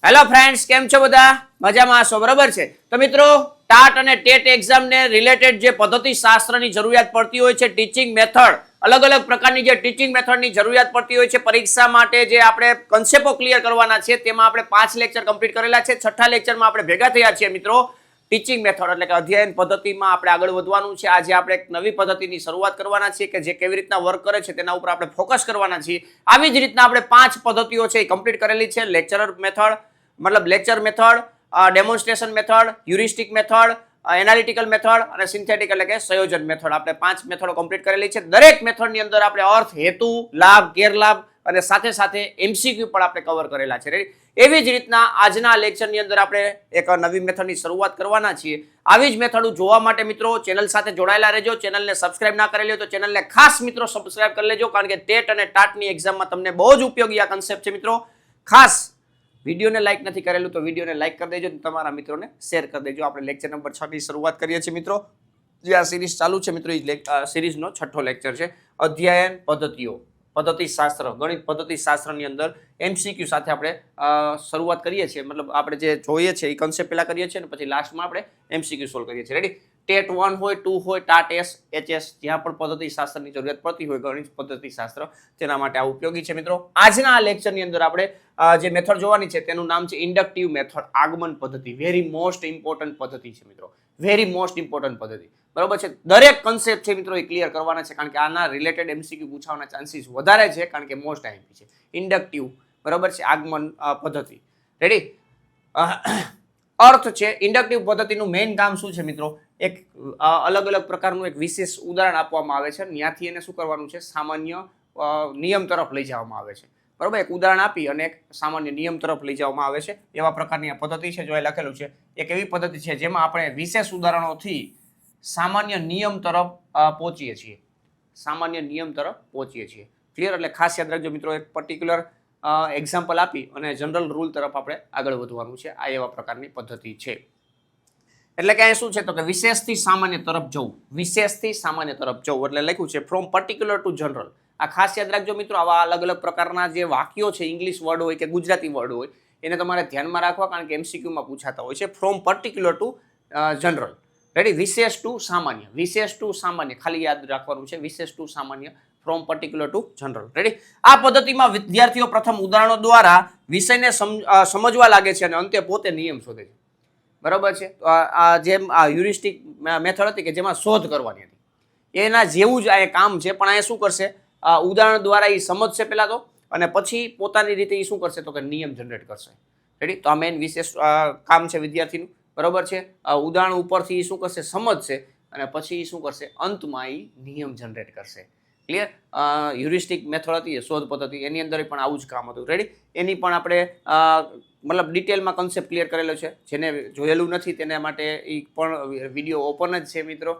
Hello friends, કેમ છો બધા? મજામાં હશો, બરાબર છે? તો મિત્રો, ટાટ અને ટેટ એક્ઝામને રિલેટેડ જે પદ્ધતિ શાસ્ત્રની જરૂરિયાત પડતી હોય છે, ટીચિંગ મેથડ, અલગ અલગ પ્રકારની જે ટીચિંગ મેથડની જરૂરિયાત પડતી હોય છે પરીક્ષા માટે, જે આપણે કન્સેપ્ટો ક્લિયર કરવાના છે, તેમાં આપણે 5 લેક્ચર કમ્પ્લીટ કરેલા છે. છઠ્ઠા લેક્ચરમાં આપણે ભેગા થયા છીએ મિત્રો. ટીચિંગ મેથડ એટલે કે અધ્યયન પદ્ધતિમાં આપણે આગળ વધવાનું છે. આજે આપણે એક નવી પદ્ધતિની શરૂઆત કરવાના છીએ કે જે કેવી રીતના વર્ક કરે છે તેના ઉપર આપણે ફોકસ કરવાના છીએ. આવી જ રીતના આપણે 5 પદ્ધતિઓ છે એ કમ્પ્લીટ કરેલી છે. લેક્ચરર મેથડ, મતલબ lecture method, demonstration method, heuristic method, analytical method અને સિન્થેટિક એટલે કે સંયોજન મેથડ. આપણે 5 મેથડો કમ્પ્લીટ કરેલી છે. દરેક મેથડની અંદર આપણે અર્થ, હેતુ, લાભ, ગેરલાભ અને સાથે સાથે એમસીક્યુ પણ આપણે કવર કરેલા છે. રેડી? એવી જ રીતના આજના લેક્ચરની અંદર આપણે એક નવી મેથડની શરૂઆત કરવાના છીએ. આવી જ મેથડ જોવા માટે મિત્રો ચેનલ સાથે જોડાયેલા રહેજો. ચેનલને સબસ્ક્રાઇબ ના કરેલી હોય તો ચેનલને ખાસ મિત્રો સબસ્ક્રાઇબ કરી લેજો, કારણ કે ટેટ અને ટાટની એક્ઝામમાં તમને બહુ જ ઉપયોગી આ કન્સેપ્ટ છે મિત્રો. ખાસ વિડીયોને લાઈક નથી કરેલું તો વિડીયોને લાઈક કરી દેજો, તમારા મિત્રોને શેર કરી દેજો. આપણે લેક્ચર નંબર 6 ની શરૂઆત કરીએ છીએ મિત્રો. જે આ સિરીઝ ચાલુ છે મિત્રો, એ સિરીઝનો 6થો લેક્ચર છે. અધ્યયન પદ્ધતિઓ, પદ્ધતિ શાસ્ત્ર, ગણિત પદ્ધતિ શાસ્ત્રની અંદર એમસીક્યુ સાથે આપણે શરૂઆત કરીએ છીએ. મતલબ આપણે જે જોઈએ છે એ કન્સેપ્ટ પહેલા કરીએ છીએ અને પછી લાસ્ટમાં આપણે એમસીક્યુ સોલ્વ કરીએ છીએ. રેડી? ટેટ 1 હોય, 2 હોય, ટાટ એસ, એચએસ, જ્યાં પણ પદ્ધતિ શાસ્ત્રની જરૂરિયાત પડતી હોય, ગણિત પદ્ધતિ શાસ્ત્ર, તેના માટે આ ઉપયોગી છે મિત્રો. આજના આ લેક્ચરની અંદર આપણે જે મેથડ જોવાની છે તેનું નામ છે ઇન્ડક્ટિવ મેથડ, આગમન પદ્ધતિ. વેરી મોસ્ટ ઇમ્પોર્ટન્ટ પદ્ધતિ છે મિત્રો, વેરી મોસ્ટ ઇમ્પોર્ટન્ટ પદ્ધતિ. બરોબર છે? દરેક કન્સેપ્ટ છે મિત્રો એ ક્લિયર કરવાના છે, કારણ કે આના રિલેટેડ એમસીક્યુ પૂછવાના ચાન્સીસ વધારે છે, કારણ કે મોસ્ટ આઈએમપી છે. ઇન્ડક્ટિવ, બરોબર છે, આગમન પદ્ધતિ. રેડી? અર્થ છે ઇન્ડક્ટિવ પદ્ધતિનું મેઇન કામ શું છે મિત્રો? એક અલગ અલગ પ્રકારનું એક વિશેષ ઉદાહરણ આપવામાં આવે છે, ત્યાંથી એને શું કરવાનું છે? સામાન્ય નિયમ તરફ લઈ જવામાં આવે છે. બરોબર? એક ઉદાહરણ આપી અને એક સામાન્ય નિયમ તરફ લઈ જવામાં આવે છે. એવા પ્રકારની આ પદ્ધતિ છે. જો એ લખેલું છે, એક એવી પદ્ધતિ છે જેમાં આપણે વિશેષ ઉદાહરણોથી સામાન્ય નિયમ તરફ પહોંચીએ છીએ. સામાન્ય નિયમ તરફ પહોંચીએ છીએ. ક્લિયર? એટલે ખાસ યાદ રાખજો મિત્રો, એક પર્ટિક્યુલર એક્ઝામ્પલ આપી અને જનરલ રૂલ તરફ આપણે આગળ વધવાનું છે. આ એવા પ્રકારની પદ્ધતિ છે. એટલે કે અહીં શું છે તો કે વિશેષથી સામાન્ય તરફ જવું, વિશેષથી સામાન્ય તરફ જવું. એટલે લખ્યું છે ફ્રોમ પર્ટિક્યુલર ટુ જનરલ. આ ખાસ યાદ રાખજો મિત્રો. આવા અલગ અલગ પ્રકારના જે વાક્યો છે, ઇંગ્લિશ વર્ડ હોય કે ગુજરાતી વર્ડ હોય, એને તમારે ધ્યાનમાં રાખવા, કારણ કે એમસીક્યુમાં પૂછાતા હોય છે. From particular to general. Ready? વિશેષ ટુ સામાન્ય, વિશેષ ટુ સામાન્ય, ખાલી યાદ રાખવાનું છે. વિશેષ ટુ સામાન્ય, from particular to general. Ready? આ પદ્ધતિમાં વિદ્યાર્થીઓ પ્રથમ ઉદાહરણો દ્વારા વિષયને સમજવા લાગે છે અને અંતે પોતે નિયમ શોધે છે. બરાબર છે? તો આ જેમ આ હ્યુરિસ્ટિક મેથડ હતી કે જેમાં શોધ કરવાની હતી, એના જેવું જ આ કામ છે, પણ આ શું કરશે? ઉદાહરણ દ્વારા એ સમજશે પહેલા તો, અને પછી પોતાની રીતે એ શું કરશે તો કે નિયમ જનરેટ કરશે. રેડી? તો આ મેઇન વિશેષ કામ છે વિદ્યાર્થીનું. બરોબર છે? ઉદાહરણ ઉપરથી શું કરશે? સમજશે અને પછી શું કરશે? અંતમાં એ નિયમ જનરેટ કરશે. ક્લિયર? હ્યુરિસ્ટિક મેથડ હતી, શોધ પદ્ધતિ, એની અંદર પણ આવું જ કામ હતું. રેડી? એની પણ આપણે મતલબ ડિટેલમાં કન્સેપ્ટ ક્લિયર કરેલો છે. જેને જોયેલું નથી તેના માટે એ પણ વિડીયો ઓપન જ છે મિત્રો.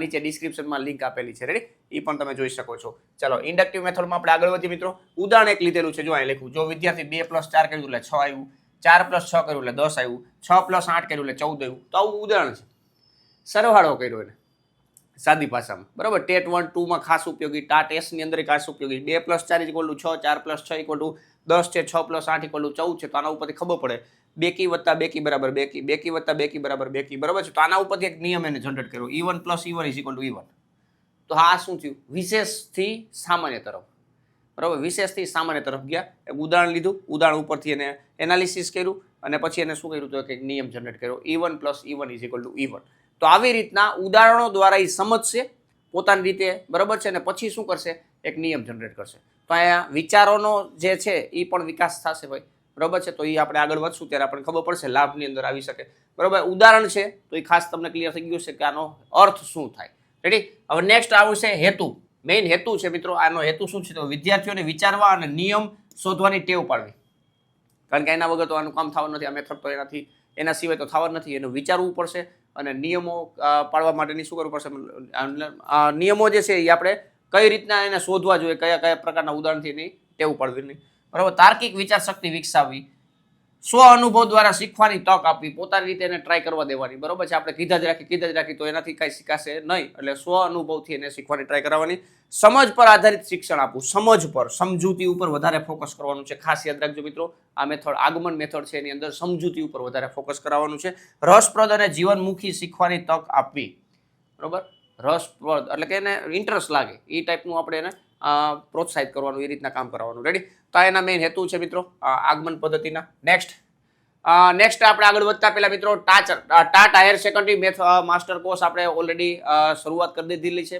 નીચે ડિસ્ક્રિપ્શનમાં લિંક આપેલી છે. રેડી? એ પણ તમે જોઈ શકો છો. ચાલો, ઇન્ડક્ટિવ મેથડમાં આપણે આગળ વધીએ મિત્રો. ઉદાહરણ એક લીધેલું છે. જો અહીં લખ્યું, જો વિદ્યાર્થી 2 + 4 કર્યું એટલે 6 આવ્યું, 4 + 6 કર્યું એટલે 10 આવ્યું, 6 + 8 કર્યું એટલે 14 આવ્યું. તો આવું ઉદાહરણ છે. સરવાળો કર્યો એને સાદી ભાષામાં. બરાબર? ટેટ 1, 2 માં ખાસ ઉપયોગી, ટાટ એસ ની અંદર ખાસ ઉપયોગી. 2 + 4 = 6, 4 + 6 = 10 છે, 6 + 8 = 14 છે. તો આના ઉપરથી ખબર પડે 2 કી + 2 કી બરાબર 2 કી, 2 કી + 2 કી બરાબર 2 કી. બરાબર છે? તો આના ઉપરથી એક નિયમ એને જનરેટ કર્યો, E1 + E1 = E1. તો આ શું થયું? વિશેષથી સામાન્ય તરફ. બરાબર? વિશેષથી સામાન્ય તરફ ગયા. એક ઉદાહરણ લીધું, ઉદાહરણ ઉપરથી એને એનાલિસિસ કર્યું અને પછી એને શું કર્યું તો એક નિયમ જનરેટ કર્યો, E1 + E1 = E1. તો આવી રીતના ઉદાહરણો દ્વારા એ સમજશે પોતાની રીતે. બરાબર છે? અને પછી શું કરશે? એક નિયમ જનરેટ કરશે. તો અહીંયા વિચારોનો જે છે એ પણ વિકાસ થશે ભાઈ. બરાબર છે? તો એ આપણે આગળ વધશું ત્યારે આપણને ખબર પડશે, લાભની અંદર આવી શકે. બરાબર? ઉદાહરણ છે તો એ ખાસ તમને ક્લિયર થઈ ગયું છે કે આનો અર્થ શું થાય. રેડી? હવે નેક્સ્ટ આવશે હેતુ. મેઇન હેતુ છે મિત્રો. આનો હેતુ શું છે તો વિદ્યાર્થીઓને વિચારવા અને નિયમ શોધવાની ટેવ પાડવી. કારણ કે એના વગર તો આનું કામ થવાનું નથી. આ મેથડ તો એના સિવાય તો થવાનું નથી. એનું વિચારવું પડશે અને નિયમો પાડવા માટેની શું કરવું પડશે? નિયમો જે છે એ આપણે કઈ રીતના એને શોધવા જોઈએ, કયા કયા પ્રકારના ઉદાહરણથી એની ટેવ પાડવી નહીં. બરાબર? તાર્કિક વિચાર શક્તિ વિકસાવવી, સ્વ અનુભવ દ્વારા શીખવાની તક આપવી, પોતાની રીતે એને ટ્રાય કરવા દેવાની, બરોબર છે. આપણે કીધા જ રાખી તો એનાથી કાંઈ શીખાશે નહીં, એટલે સ્વ અનુભવથી એને શીખવાની ટ્રાય કરવાની. સમજ પર આધારિત શિક્ષણ આપવું, સમજ પર, સમજૂતી ઉપર વધારે ફોકસ કરવાનું છે. ખાસ યાદ રાખજો મિત્રો, આ મેથડ આગમન મેથડ છે, એની અંદર સમજૂતી ઉપર વધારે ફોકસ કરવાનું છે. રસપ્રદ અને જીવનમુખી શીખવાની તક આપવી, બરોબર. રસપ્રદ એટલે કે એને ઇન્ટરેસ્ટ લાગે એ ટાઈપનું આપણે એને પ્રોત્સાહિત કરવાનું, એ રીતના કામ કરવાનું. રેડી? તો આ એના મેઇન હેતુ છે મિત્રો આગમન પદ્ધતિના. નેક્સ્ટ આપણે આગળ વધતા પહેલા મિત્રો TAT higher secondary math master course આપણે ઓલરેડી શરૂઆત કરી દીધેલી છે.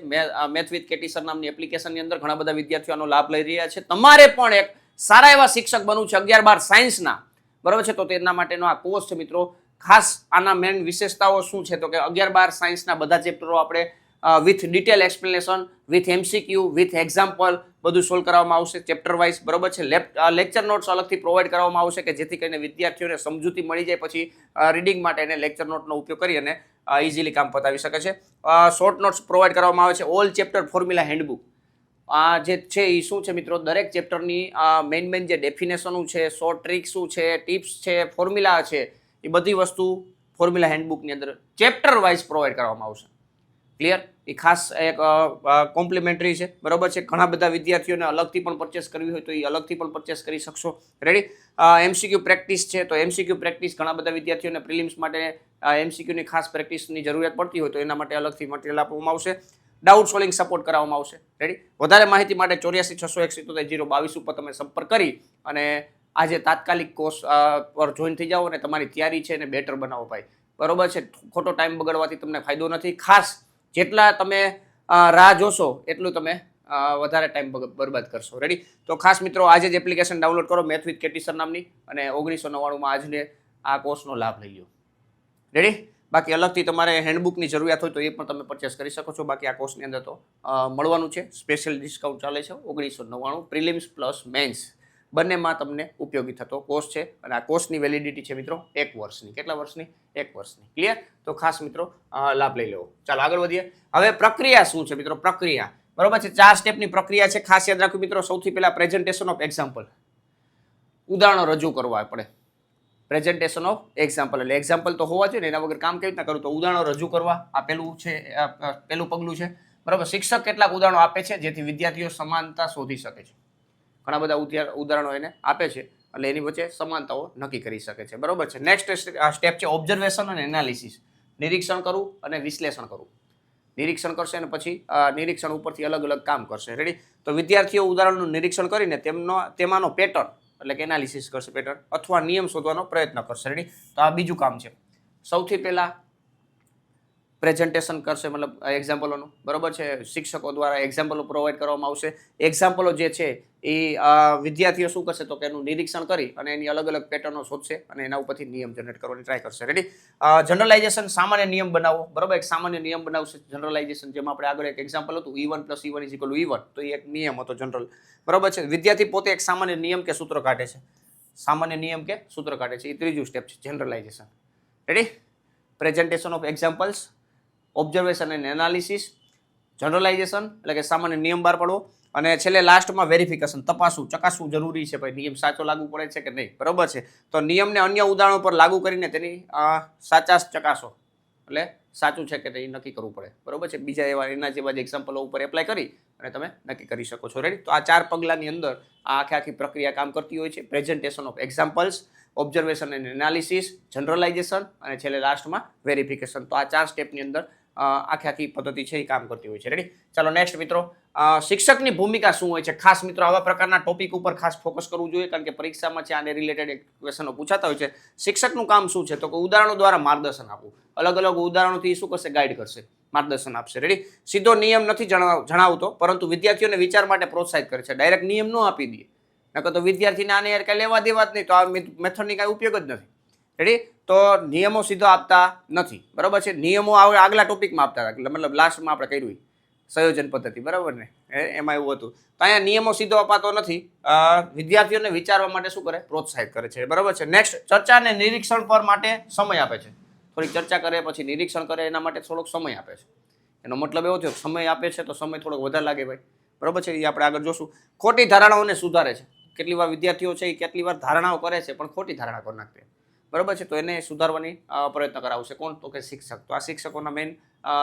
મેથ વિથ કેટી સર નામની એપ્લિકેશનની અંદર ઘણા બધા વિદ્યાર્થીઓ આનો લાભ લઈ રહ્યા છે. તમારે પણ એક સારા એવા શિક્ષક બનવું છે 11-12 સાયન્સના, બરોબર છે. તો તેના માટેનો આ કોર્સ છે મિત્રો. ખાસ આના મેઇન વિશેષતાઓ શું છે તો કે 11-12 સાયન્સના બધા ચેપ્ટરો આપણે with detail explanation, with MCQ, with example બધું સોલ્વ કરવામાં આવશે ચેપ્ટર વાઇઝ, બરોબર છે. લેક્ચર નોટ્સ અલગથી પ્રોવાઈડ કરવામાં આવશે કે જેથી કરીને વિદ્યાર્થીઓને સમજૂતી મળી જાય, પછી રીડિંગ માટે એને લેક્ચર નોટનો ઉપયોગ કરી અને ઇઝીલી કામ પતાવી શકે છે. શોર્ટ નોટ્સ પ્રોવાઈડ કરવામાં આવે છે. ઓલ ચેપ્ટર ફોર્મ્યુલા હેન્ડબુક આ જે છે એ શું છે મિત્રો, દરેક ચેપ્ટરની મેઇન જે ડેફિનેશનો છે, શોર્ટ ટ્રિક શું છે, ટિપ્સ છે, ફોર્મ્યુલા છે, એ બધી વસ્તુ ફોર્મ્યુલા હેન્ડબુકની અંદર ચેપ્ટર વાઇઝ પ્રોવાઈડ કરવામાં આવશે. ક્લિયર? એ ખાસ એક કોમ્પ્લિમેન્ટરી છે, બરોબર છે. ઘણા બધા વિદ્યાર્થીઓને અલગથી પણ પરચેસ કરવી હોય તો એ અલગથી પણ પરચેસ કરી શકશો. રેડી? MCQ પ્રેક્ટિસ છે, તો MCQ પ્રેક્ટિસ ઘણા બધા વિદ્યાર્થીઓને પ્રિલિમ્સ માટે MCQની ખાસ પ્રેક્ટિસની જરૂરિયાત પડતી હોય તો એના માટે અલગથી મટીરિયલ આપવામાં આવશે. ડાઉટ સોલ્વિંગ સપોર્ટ કરાવવામાં આવશે. રેડી? વધારે માહિતી માટે 84 601 ઉપર તમે સંપર્ક કરી અને આજે તાત્કાલિક કોર્સ પર જોઈન થઈ જાઓ અને તમારી તૈયારી છે એને બેટર બનાવો ભાઈ, બરોબર છે. ખોટો ટાઈમ બગાડવાથી તમને ફાયદો નથી. ખાસ જેટલા તમે રાહ જોશો એટલું તમે વધારે ટાઈમ બરબાદ કરશો. રેડી? તો ખાસ મિત્રો આજે જ એપ્લિકેશન ડાઉનલોડ કરો મેથ વિથ કેટી સર નામની અને 1999 આજને આ કોર્સનો લાભ લઈ લો. રેડી? બાકી અલગથી તમારે હેન્ડબુકની જરૂરિયાત હોય તો એ પણ તમે પરચેસ કરી શકો છો. બાકી આ કોર્સની અંદર તો મળવાનું છે. સ્પેશિયલ ડિસ્કાઉન્ટ ચાલે છે 1999 પ્રિલિમ્સ પ્લસ મેન્સ બંનેમાં તમને ઉપયોગી થતો કોર્સ છે. અને આ કોર્સની વેલિડિટી છે મિત્રો 1 વર્ષની. કેટલા વર્ષની? 1 વર્ષની. ક્લિયર? તો ખાસ મિત્રો લાભ લઈ લેવો. ચાલો આગળ વધીએ. હવે પ્રક્રિયા શું છે મિત્રો? પ્રક્રિયા, બરોબર છે. 4 સ્ટેપની પ્રક્રિયા છે. ખાસ યાદ રાખવું મિત્રો, સૌથી પહેલા પ્રેઝન્ટેશન ઓફ એક્ઝામ્પલ, ઉદાહરણો રજૂ કરવા પડે. પ્રેઝન્ટેશન ઓફ એક્ઝામ્પલ એટલે એક્ઝામ્પલ તો હોવા જોઈએ ને, એના વગર કામ કેવી રીતના કરું? તો ઉદાહરણો રજૂ કરવા આ પહેલું છે, પહેલું પગલું છે, બરોબર. શિક્ષક કેટલાક ઉદાહરણો આપે છે જેથી વિદ્યાર્થીઓ સમાનતા શોધી શકે છે. ઘણા બધા ઉદાહરણો એને આપે છે એટલે એની વચ્ચે સમાનતાઓ નક્કી કરી શકે છે, બરોબર છે. નેક્સ્ટ સ્ટેપ છે ઓબ્ઝર્વેશન અને એનાલિસિસ, નિરીક્ષણ કરવું અને વિશ્લેષણ કરવું. નિરીક્ષણ કરશે અને પછી નિરીક્ષણ ઉપરથી અલગ અલગ કામ કરશે. રેડી? તો વિદ્યાર્થીઓ ઉદાહરણનું નિરીક્ષણ કરીને તેમાંનો પેટર્ન એટલે કે એનાલિસિસ કરશે, પેટર્ન અથવા નિયમ શોધવાનો પ્રયત્ન કરશે. રેડી? તો આ બીજું કામ છે. સૌથી પહેલા પ્રેઝન્ટેશન કરશે, મતલબ એક્ઝામ્પલોનું, બરોબર છે. શિક્ષકો દ્વારા એક્ઝામ્પલો પ્રોવાઈડ કરવામાં આવશે. એક્ઝામ્પલો જે છે એ વિદ્યાર્થીઓ શું કરશે તો કે એનું નિરીક્ષણ કરી અને એની અલગ અલગ પેટર્નો શોધશે અને એના ઉપરથી નિયમ જનરેટ કરવાની ટ્રાય કરશે. રેડી? જનરલાઇઝેશન, સામાન્ય નિયમ બનાવો, બરોબર. એક સામાન્ય નિયમ બનાવશે જનરલાઇઝેશન, જેમાં આપણે આગળ એક એક્ઝામ્પલ હતું E1 + E1 = E1, તો એ એક નિયમ હતો જનરલ, બરોબર છે. વિદ્યાર્થી પોતે એક સામાન્ય નિયમ કે સૂત્ર કાઢે છે. સામાન્ય નિયમ કે સૂત્ર કાઢે છે, એ ત્રીજું સ્ટેપ છે generalisation. Ready? Presentation of examples, observation and analysis, generalisation એટલે કે સામાન્ય નિયમ બહાર પાડવો, અને છેલ્લે લાસ્ટમાં વેરિફિકેશન, તપાસવું, ચકાસવું જરૂરી છે ભાઈ નિયમ સાચો લાગુ પડે છે કે નહીં, બરોબર છે. તો નિયમને અન્ય ઉદાહરણો પર લાગુ કરીને તેની સાચા ચકાસો એટલે સાચું છે કે નહીં નક્કી કરવું પડે, બરોબર છે. બીજા એના જેવા જ એક્ઝામ્પલો ઉપર એપ્લાય કરી અને તમે નક્કી કરી શકો છો. રેડી? તો આ 4 પગલાની અંદર આ આખી પ્રક્રિયા કામ કરતી હોય છે. Presentation of examples, observation and analysis, generalisation અને છેલ્લે લાસ્ટમાં વેરિફિકેશન. તો આ 4 સ્ટેપની અંદર આખી પદ્ધતિ છે એ કામ કરતી હોય છે. રેડી? ચાલો નેક્સ્ટ મિત્રો, શિક્ષકની ભૂમિકા શું હોય છે? ખાસ મિત્રો આવા પ્રકારના ટોપિક ઉપર ખાસ ફોકસ કરવું જોઈએ, કારણ કે પરીક્ષામાં છે આને રિલેટેડ ક્વેશ્ચનો પૂછાતા હોય છે. શિક્ષકનું કામ શું છે તો કે ઉદાહરણો દ્વારા માર્ગદર્શન આપવું. અલગ અલગ ઉદાહરણોથી શું કરશે? ગાઈડ કરશે, માર્ગદર્શન આપશે. રેડી? સીધો નિયમ નથી જણાવતો, પરંતુ વિદ્યાર્થીઓને વિચાર માટે પ્રોત્સાહિત કરે છે. ડાયરેક્ટ નિયમ ન આપી દે, નકર તો વિદ્યાર્થીને આને યાર કઈ લેવા દેવા જ નહીં, તો આ મેથડની કાંઈ ઉપયોગ જ નથી. રેડી? તો નિયમો સીધો આપતા નથી, બરોબર છે. નિયમો આગલા ટોપિકમાં આપતા હતા, મતલબ લાસ્ટમાં આપણે કર્યું સંયોજન પદ્ધતિ, બરાબર ને, એમાં એવું હતું. તો અહીંયા નિયમો સીધો અપાતો નથી, વિદ્યાર્થીઓને વિચારવા માટે શું કરે? પ્રોત્સાહિત કરે છે, બરાબર છે. નેક્સ્ટ, ચર્ચા અને નિરીક્ષણ પર માટે સમય આપે છે. થોડીક ચર્ચા કરે પછી નિરીક્ષણ કરે, એના માટે થોડોક સમય આપે છે. એનો મતલબ એવો થયો સમય આપે છે તો સમય થોડોક વધારે લાગે ભાઈ, બરાબર છે. એ આપણે આગળ જોશું. ખોટી ધારણાઓને સુધારે છે. કેટલી વાર વિદ્યાર્થીઓ છે એ કેટલી વાર ધારણાઓ કરે છે પણ ખોટી ધારણા કરી નાખते બરાબર છે. તો એને સુધારવાની પ્રયત્ન કરાવશે કોણ? તો કે શિક્ષક. તો આ શિક્ષકોના મેઇન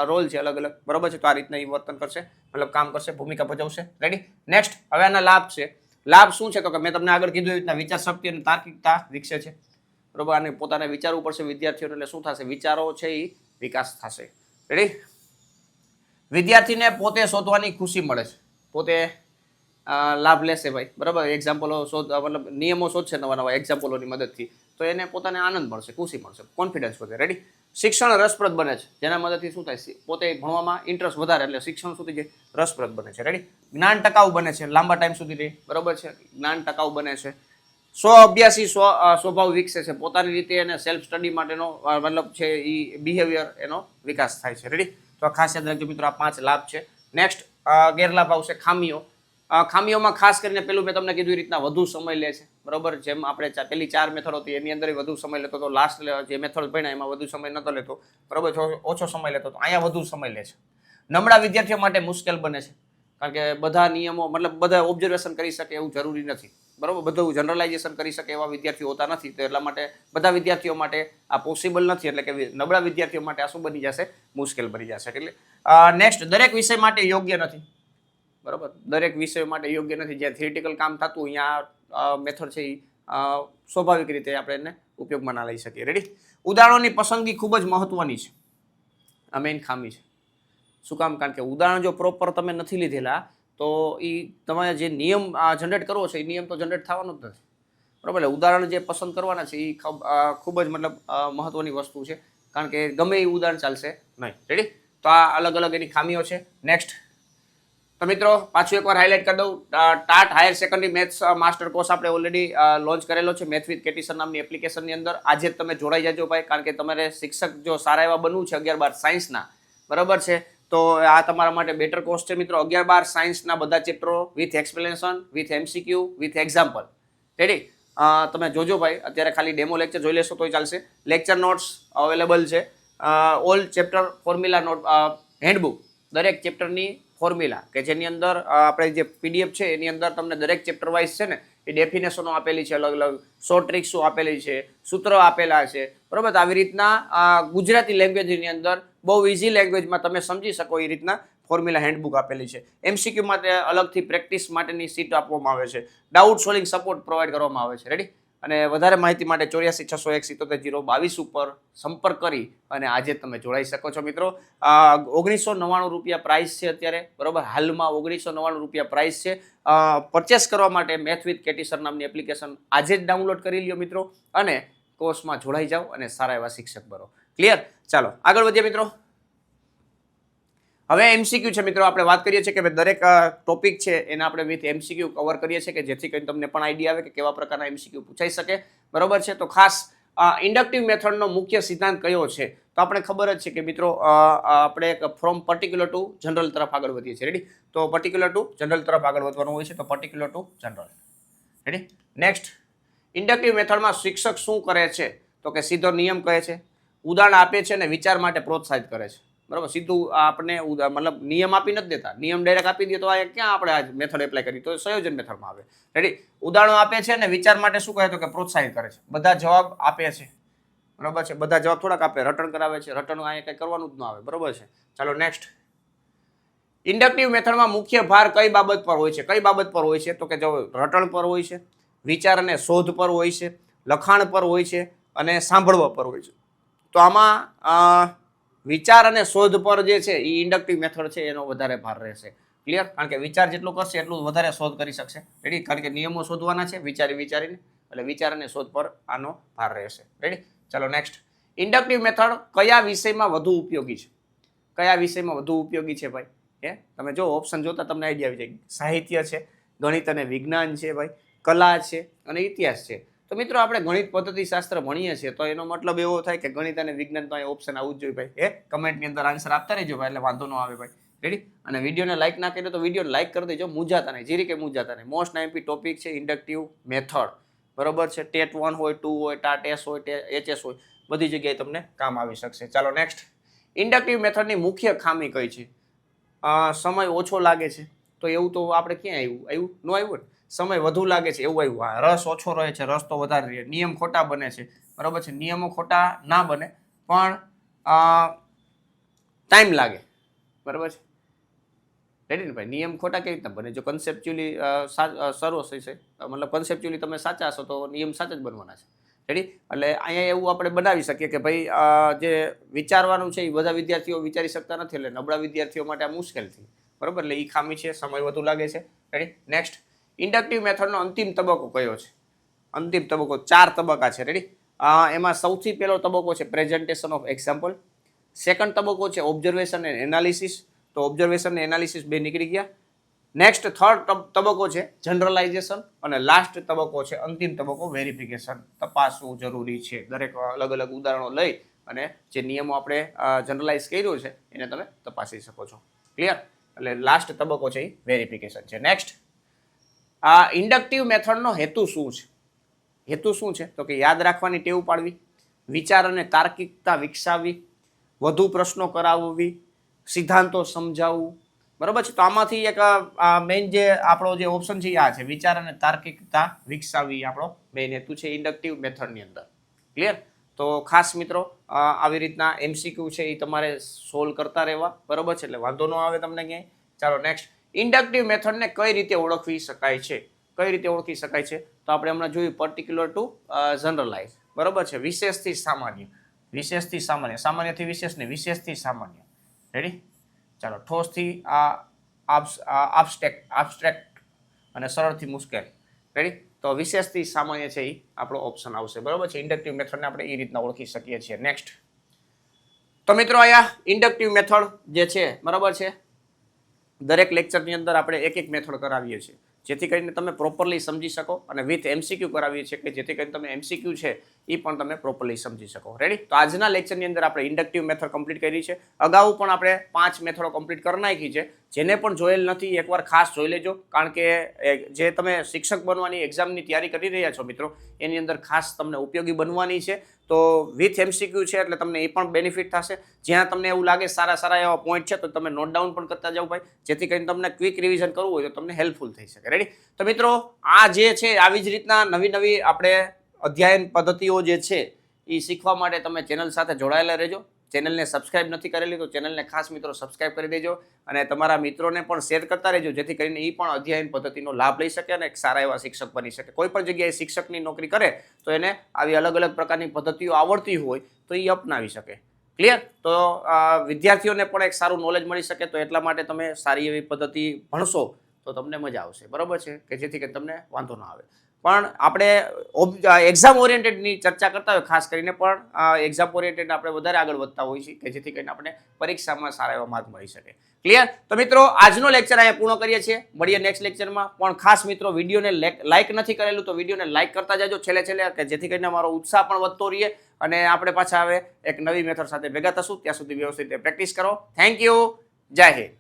રોલ છે અલગ અલગ, બરાબર છે. તો આ રીતના એ વર્તન કરશે, મતલબ કામ કરશે, ભૂમિકા ભજવશે. રેડી? નેક્સ્ટ, હવે આના લાભ છે. લાભ શું છે? તો કે મેં તમને આગળ કીધું એ રીતના વિચાર શક્તિ અને તાર્કિકતા વિકસે છે, બરાબર. અને પોતાને વિચારવું પડશે વિદ્યાર્થીઓને, એટલે શું થશે? વિચારો છે એ વિકાસ થશે. રેડી? વિદ્યાર્થીને પોતે શોધવાની ખુશી મળે છે, પોતે લાભ લેશે ભાઈ, બરાબર. એક્ઝામ્પલો શોધ, મતલબ નિયમો શોધશે નવા નવા એક્ઝામ્પલોની મદદથી, તો એને પોતાને આનંદ મળશે, ખુશી મળશે, કોન્ફિડન્સ વધે. રેડી? શિક્ષણ રસપ્રદ બને છે, જેના મદદથી શું થાય? પોતે ભણવામાં ઇન્ટરેસ્ટ વધારે, એટલે શિક્ષણ સુધી જે રસપ્રદ બને છે. રેડી? જ્ઞાન ટકાઉ બને છે, લાંબા ટાઈમ સુધી રહે, બરાબર છે. જ્ઞાન ટકાઉ બને છે. સ્વ અભ્યાસી સ્વભાવ વિકસે છે, પોતાની રીતે એને સેલ્ફ સ્ટડી માટેનો મતલબ છે એ બિહેવિયર એનો વિકાસ થાય છે. રેડી? તો ખાસ યાદ રાખજો મિત્રો, આ 5 લાભ છે. નેક્સ્ટ ગેરલાભ આવશે ખામીઓ. ખામીઓમાં ખાસ કરીને પેલું મેં તમને કીધું એ રીતના વધુ સમય લે છે, બરોબર. જેમ આપણે પેલી 4 મેથડ હતી એની અંદર વધુ સમય લેતો હતો, લાસ્ટ જે મેથડ ભણ્યા એમાં વધુ સમય નતો લેતો, બરોબર, ઓછો સમય લેતો હતો. અહીંયા વધુ સમય લે છે. નબળા વિદ્યાર્થીઓ માટે મુશ્કેલ બને છે, કારણ કે બધા નિયમો, મતલબ બધા ઓબ્ઝર્વેશન કરી શકે એવું જરૂરી નથી, બરોબર. બધું જનરલાઇઝેશન કરી શકે એવા વિદ્યાર્થીઓ હોતા નથી, તો એટલા માટે બધા વિદ્યાર્થીઓ માટે આ પોસિબલ નથી, એટલે કે નબળા વિદ્યાર્થીઓ માટે આ શું બની જશે? મુશ્કેલ બની જશે. એટલે નેક્સ્ટ, દરેક વિષય માટે યોગ્ય નથી, બરાબર. દરેક વિષય માટે યોગ્ય નથી. જ્યાં થિયરિટિકલ કામ થતું અહીંયા મેથડ છે એ સ્વાભાવિક રીતે આપણે એને ઉપયોગમાં ના લઈ શકીએ. રેડી? ઉદાહરણોની પસંદગી ખૂબ જ મહત્વની છે, આ મેઇન ખામી છે. શું કામ? કારણ કે ઉદાહરણ જો પ્રોપર તમે નથી લીધેલા તો એ તમારે જે નિયમ જનરેટ કરવો છે એ નિયમ તો જનરેટ થવાનો જ નથી, બરાબર. એટલે ઉદાહરણ જે પસંદ કરવાના છે એ ખૂબ જ મતલબ મહત્વની વસ્તુ છે, કારણ કે ગમે એ ઉદાહરણ ચાલશે નહીં. રેડી? તો આ અલગ અલગ એની ખામીઓ છે. નેક્સ્ટ, તો મિત્રો પાછું એકવાર હાઇલાઇટ કરી દઉં, TAT higher secondary maths master course આપણે ઓલરેડી લોન્ચ કરેલો છે મેથ વિથ કેટી સર નામની એપ્લિકેશનની અંદર. આજે જ તમે જોડાઈ જજો ભાઈ, કારણ કે તમારે શિક્ષક જો સારા એવા બનવું છે 11-12 સાયન્સના, બરાબર છે, તો આ તમારા માટે બેટર કોર્સ છે મિત્રો. 11-12 સાયન્સના બધા ચેપ્ટરો with explanation, with MCQ, with example. Ready? તમે જોજો ભાઈ, અત્યારે ખાલી ડેમો લેક્ચર જોઈ લેશો તોય ચાલશે. લેક્ચર નોટ્સ અવેલેબલ છે, all chapter formula note, handbook, દરેક ચેપ્ટરની ફોર્મ્યુલા કે જેની અંદર આપણે જે પીડીએફ છે એની અંદર તમને દરેક ચેપ્ટર વાઇઝ છે ને એ ડેફિનેશનો આપેલી છે, અલગ અલગ શોર્ટ ટ્રિક્સો આપેલી છે, સૂત્રો આપેલા છે, બરાબર. આવી રીતના ગુજરાતી લેંગ્વેજની અંદર બહુ ઇઝી લેંગ્વેજમાં તમે સમજી શકો એ રીતના ફોર્મ્યુલા હેન્ડબુક આપેલી છે. એમસીક્યુ માટે અલગથી પ્રેક્ટિસ માટેની સીટ આપવામાં આવે છે. ડાઉટ સોલ્વિંગ સપોર્ટ પ્રોવાઈડ કરવામાં આવે છે. રેડી? અને વધારે માહિતી માટે 8461017722 ઉપર સંપર્ક કરી અને આજે તમે જોડાઈ શકો છો મિત્રો. 1999 રૂપિયા પ્રાઇસ છે અત્યારે, બરોબર. હાલમાં 1999 રૂપિયા પ્રાઇસ છે. પરચેસ કરવા માટે મેથ વિથ કેટી સર નામની એપ્લિકેશન આજે જ ડાઉનલોડ કરી લ્યો મિત્રો, અને કોર્સમાં જોડાઈ જાઓ અને સારા એવા શિક્ષક બનો. ક્લિયર? ચાલો આગળ વધીએ મિત્રો. હવે એમસીક્યુ છે મિત્રો, આપણે વાત કરીએ છીએ કે દરેક ટોપિક છે એને આપણે વિથ એમસીક્યુ કવર કરીએ છીએ, કે જેથી કરીને તમને પણ આઈડિયા આવે કે કેવા પ્રકારના એમસીક્યુ પૂછાઈ શકે, બરોબર છે. તો ખાસ ઇન્ડક્ટિવ મેથડનો મુખ્ય સિદ્ધાંત કયો છે? તો આપણે ખબર જ છે કે મિત્રો આપણે ફ્રોમ પર્ટિક્યુલર ટુ જનરલ તરફ આગળ વધીએ છીએ. રેડી? તો પર્ટિક્યુલર ટુ જનરલ તરફ આગળ વધવાનું હોય છે, તો particular to general. Ready? Next, inductive મેથડમાં શિક્ષક શું કરે છે? તો કે સીધો નિયમ કહે છે, ઉદાહરણ આપે છે અને વિચાર માટે પ્રોત્સાહિત કરે છે, બરાબર. સીધું આપણે મતલબ નિયમ આપી નથી દેતા. નિયમ ડાયરેક્ટ આપી દે તો આ ક્યાં આપણે આ મેથડ એપ્લાય કરી? તો સંયોજન મેથડમાં આવે. રેડી? ઉદાહરણો આપે છે અને વિચાર માટે શું કહે? તો કે પ્રોત્સાહિત કરે છે. બધા જવાબ આપે છે, બરાબર છે. બધા જવાબ થોડાક આપે, રટણ કરાવે છે. રટણ અહીંયા કંઈ કરવાનું જ ન આવે, બરાબર છે. ચાલો નેક્સ્ટ, ઇન્ડક્ટિવ મેથડમાં મુખ્ય ભાર કઈ બાબત પર હોય છે? કઈ બાબત પર હોય છે? તો કે જો રટણ પર હોય છે, વિચાર અને શોધ પર હોય છે, લખાણ પર હોય છે અને સાંભળવા પર હોય છે. તો આમાં વિચાર અને શોધ પર જે છે એ ઇન્ડક્ટિવ મેથડ છે એનો વધારે ભાર રહેશે. ક્લિયર? કારણ કે વિચાર જેટલું કરશે એટલું વધારે શોધ કરી શકશે. રેડી? કારણ કે નિયમો શોધવાના છે વિચારીને, એટલે વિચાર અને શોધ પર આનો ભાર રહેશે. રેડી? ચાલો નેક્સ્ટ, ઇન્ડક્ટિવ મેથડ કયા વિષયમાં વધુ ઉપયોગી છે? કયા વિષયમાં વધુ ઉપયોગી છે ભાઈ? તમે જો ઓપ્શન જોતા તમને આઈડિયા આવી જાય. સાહિત્ય છે, ગણિત અને વિજ્ઞાન છે ભાઈ, કલા છે અને ઇતિહાસ છે. તો મિત્રો આપણે ગણિત પદ્ધતિશાસ્ત્ર ભણીએ છીએ તો એનો મતલબ એવો થાય કે ગણિત અને વિજ્ઞાન તો અહીં ઓપ્શન આવવું જ જોઈએ ભાઈ. કમેન્ટની અંદર આન્સર આપતા રહેજો ભાઈ, એટલે વાંધો ન આવે ભાઈ. રેડી? અને વિડીયોને લાઈક ના કર્યો તો વિડીયોને લાઈક કરી દેજો, મૂંઝાતા નહીં, જીરી કે મૂંઝાતા નહીં. મોસ્ટ આઈએમપી ટોપિક છે ઇન્ડક્ટિવ મેથડ, બરોબર છે. ટેટ 1 હોય, 2 હોય, ટાટ એસ હોય, એચએસ હોય, બધી જગ્યાએ તમને કામ આવી શકશે. ચાલો નેક્સ્ટ, ઇન્ડક્ટિવ મેથડની મુખ્ય ખામી કઈ છે? સમય ઓછો લાગે છે. તો એવું તો આપણે ક્યાં આવ્યું? ન આવ્યું ને. સમય વધુ લાગે છે એવું આવ્યું, રસ ઓછો રહે છે, રસ તો વધારે રહે, નિયમ ખોટા બને છે, બરાબર છે, નિયમો ખોટા ના બને પણ ટાઈમ લાગે, બરાબર છે, રેડી ને ભાઈ? નિયમ ખોટા કેવી રીતના બને? જો કન્સેપ્ચ્યુઅલી સરસ છે, મતલબ કન્સેપ્ચ્યુઅલી તમે સાચા હશો તો નિયમ સાચા જ બનવાના છે, રેડી? એટલે અહીંયા એવું આપણે બનાવી શકીએ કે ભાઈ જે વિચારવાનું છે એ બધા વિદ્યાર્થીઓ વિચારી શકતા નથી, એટલે નબળા વિદ્યાર્થીઓ માટે આ મુશ્કેલ થઈ, બરાબર? એટલે એ ખામી છે, સમય વધુ લાગે છે, રેડી? નેક્સ્ટ, ઇન્ડક્ટિવ મેથડનો અંતિમ તબક્કો કયો છે? અંતિમ તબક્કો 4 તબક્કા છે, રેડી? એમાં સૌથી પહેલો તબક્કો છે પ્રેઝન્ટેશન ઓફ એક્ઝામ્પલ, સેકન્ડ તબક્કો છે ઓબ્ઝર્વેશન એન્ડ એનાલિસિસ, તો ઓબ્ઝર્વેશન અને એનાલિસિસ બે નીકળી ગયા. નેક્સ્ટ થર્ડ તબક્કો છે જનરલાઇઝેશન, અને લાસ્ટ તબક્કો છે અંતિમ તબક્કો વેરિફિકેશન, તપાસવું જરૂરી છે. દરેક અલગ અલગ ઉદાહરણો લઈ અને જે નિયમો આપણે જનરલાઇઝ કર્યું છે એને તમે તપાસી શકો છો. ક્લિયર? એટલે લાસ્ટ તબક્કો છે એ વેરિફિકેશન છે. નેક્સ્ટ, આ ઇન્ડક્ટિવ મેથડનો હેતુ શું છે? હેતુ શું છે? તો કે યાદ રાખવાની ટેવ પાડવી, વિચાર અને તાર્કિકતા વિકસાવવી, વધુ પ્રશ્નો કરાવવી, સિદ્ધાંતો સમજાવવું, બરાબર છે? તો આમાંથી એક મેઇન જે આપણો જે ઓપ્શન છે આ છે, વિચાર અને તાર્કિકતા વિકસાવવી આપણો મેઇન હેતુ છે ઇન્ડક્ટિવ મેથડની અંદર. ક્લિયર? તો ખાસ મિત્રો આવી રીતના MCQ છે એ તમારે સોલ્વ કરતા રહેવા, બરાબર છે? એટલે વાંધો ન આવે તમને ક્યાંય. ચાલો નેક્સ્ટ, ઇન્ડક્ટિવ મેથડને કઈ રીતે ઓળખવી શકાય છે? કઈ રીતે ઓળખી શકાય છે? તો આપણે હમણાં જોયું પર્ટિક્યુલર ટુ જનરલાઇઝ, બરાબર છે? વિશેષથી સામાન્ય, વિશેષથી સામાન્ય, સામાન્યથી વિશેષ ને વિશેષથી સામાન્ય, રેડી? ચાલો, ઠોસથી આબ્સ્ટ્રેક્ટ અને સરળથી મુશ્કેલ, રેડી? તો વિશેષથી સામાન્ય છે એ આપણો ઓપ્શન આવશે, બરાબર છે? ઇન્ડક્ટિવ મેથડને આપણે એ રીતના ઓળખી શકીએ છીએ. નેક્સ્ટ, તો મિત્રો અહીંયા ઇન્ડક્ટિવ મેથડ જે છે, બરાબર છે, દરેક લેક્ચરની અંદર આપણે એક એક મેથડ કરાવીએ છીએ જેથી કરીને તમે પ્રોપરલી સમજી શકો, અને વિથ MCQ કરાવીએ છીએ કે જેથી કરીને તમે MCQ છે એ પણ તમે પ્રોપરલી સમજી શકો, રેડી? તો આજના લેક્ચરની અંદર આપણે ઇન્ડક્ટિવ મેથડ કમ્પ્લીટ કરી છે. અગાઉ પણ આપણે 5 મેથડો કમ્પ્લીટ કરી નાખી છે. જેને પણ જોયેલ નથી એકવાર ખાસ જોઈ લેજો, કારણ કે જે તમે શિક્ષક બનવાની એક્ઝામની તૈયારી કરી રહ્યા છો મિત્રો, એની અંદર ખાસ તમને ઉપયોગી બનવાની છે. તો વિથ MCQ છે એટલે તમને એ પણ બેનિફિટ થશે. જ્યાં તમને એવું લાગે સારા સારા એવા પોઈન્ટ છે તો તમે નોટ ડાઉન પણ કરતા જાઓ ભાઈ, જેથી કરીને તમને ક્વિક રિવિઝન કરવું હોય તો તમને હેલ્પફુલ થઈ શકે, રેડી? તો મિત્રો આ જે છે આવી જ રીતના નવી નવી આપણે અધ્યયન પદ્ધતિઓ જે છે એ શીખવા માટે તમે ચેનલ સાથે જોડાયેલા રહેજો. ચેનલને સબસ્ક્રાઇબ નથી કરેલી તો ચેનલને ખાસ મિત્રો સબસ્ક્રાઇબ કરી દેજો, અને તમારા મિત્રોને પણ શેર કરતા રહેજો જેથી કરીને એ પણ અધ્યયન પદ્ધતિનો લાભ લઈ શકે અને એક સારા એવા શિક્ષક બની શકે. કોઈ પણ જગ્યાએ શિક્ષકની નોકરી કરે તો એને આવી અલગ અલગ પ્રકારની પદ્ધતિઓ આવડતી હોય તો એ અપનાવી શકે. ક્લિયર? તો વિદ્યાર્થીઓને પણ એક સારું નોલેજ મળી શકે, તો એટલા માટે તમે સારી એવી પદ્ધતિ ભણશો તો તમને મજા આવશે, બરાબર છે? કે જેથી કરીને તમને વાંધો ના આવે. પણ આપણે એક્ઝામ ઓરિએન્ટેડની ચર્ચા કરતા હોય ખાસ કરીને, પણ એક્ઝામ ઓરિએન્ટેડ આપણે વધારે આગળ વધતા હોઈએ છીએ કે જેથી કરીને આપણે પરીક્ષામાં સારા એવા માર્ક મળી શકે. ક્લિયર? તો મિત્રો આજનો લેક્ચર અહીંયા પૂર્ણ કરીએ છીએ. મળીએ નેક્સ્ટ લેક્ચરમાં. પણ ખાસ મિત્રો વિડીયોને લાઇક નથી કરેલું તો વિડીયોને લાઇક કરતા જજો છેલ્લે કે જેથી કરીને અમારો ઉત્સાહ પણ વધતો રહે અને આપણે પાછા હવે એક નવી મેથડ સાથે ભેગા થશું. ત્યાં સુધી વ્યવસ્થિત પ્રેક્ટિસ કરો. Thank you. જય હિન્દ.